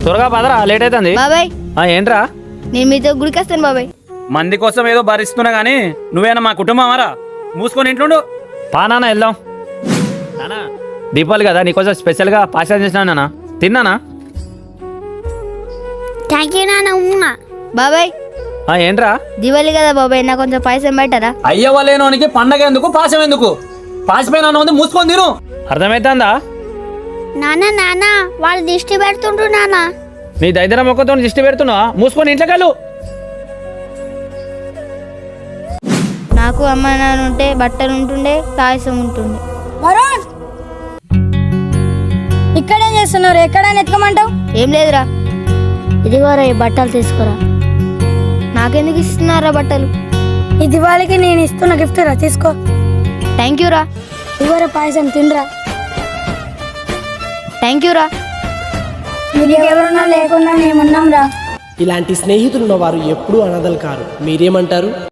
త్వరగా పదరా, లేట్ అవుతుంది. బాబాయ్ ఏంట్రా? నేను మీతో గుడికి వస్తాను బాబాయ్. మంది కోసం ఏదో భరిస్తున్నా గానీ నువ్వేనా మా కుటుంబమారా? మూసుకొని ఇంట్లుండు. పా నాన్న వెళ్దాం. నానా దీపావళి కదా, నీకోసం స్పెషల్గా పాయసం చేసినా నాన్న, తిన్నానా? థ్యాంక్ యూ నాన్న. బాబాయ్ ఏంట్రా? దివాళి కదా బాబాయ్, నాకు కొంచెం పాయసం పెట్టరా? అయ్యవ్వ లేనోనికి పండగ ఎందుకు, పాశం ఎందుకు? పాసిపోయినా ఉంది, మూసుకొని తిను. అర్థమైతుందా? నాన్న వాళ్ళు దిష్టి పెడుతుండ్రు నాన్న. నీ దైదర మొక్కతో దిష్టి పెడుతున్నావా? మూసుకొని ఇంట్లోకెళ్ళు. నాకు అమ్మ నాన్న ఉంటే బట్టలు ఉంటుండే, పాయసం ఉంటుండే. ఇక్కడేం చేస్తున్నారు? ఎక్కడైనా ఎత్తుకోమంటావు? ఏం లేదురా. ఇదిగోరా ఈ బట్టలు తీసుకురా. నాకెందుకు ఇస్తున్నారా బట్టలు? ఈ దివాళికి నేను ఇస్తున్న గిఫ్ట్ రా, తీసుకో. థ్యాంక్ యూ రా. ఇదిగోరా పాయసం, తినరా. థ్యాంక్ యూ రా. మీరు ఎవరున్నా లేకుండా మేమున్నాం రా. ఇలాంటి స్నేహితులున్న వారు ఎప్పుడూ అనాథలు కారు. మీరేమంటారు?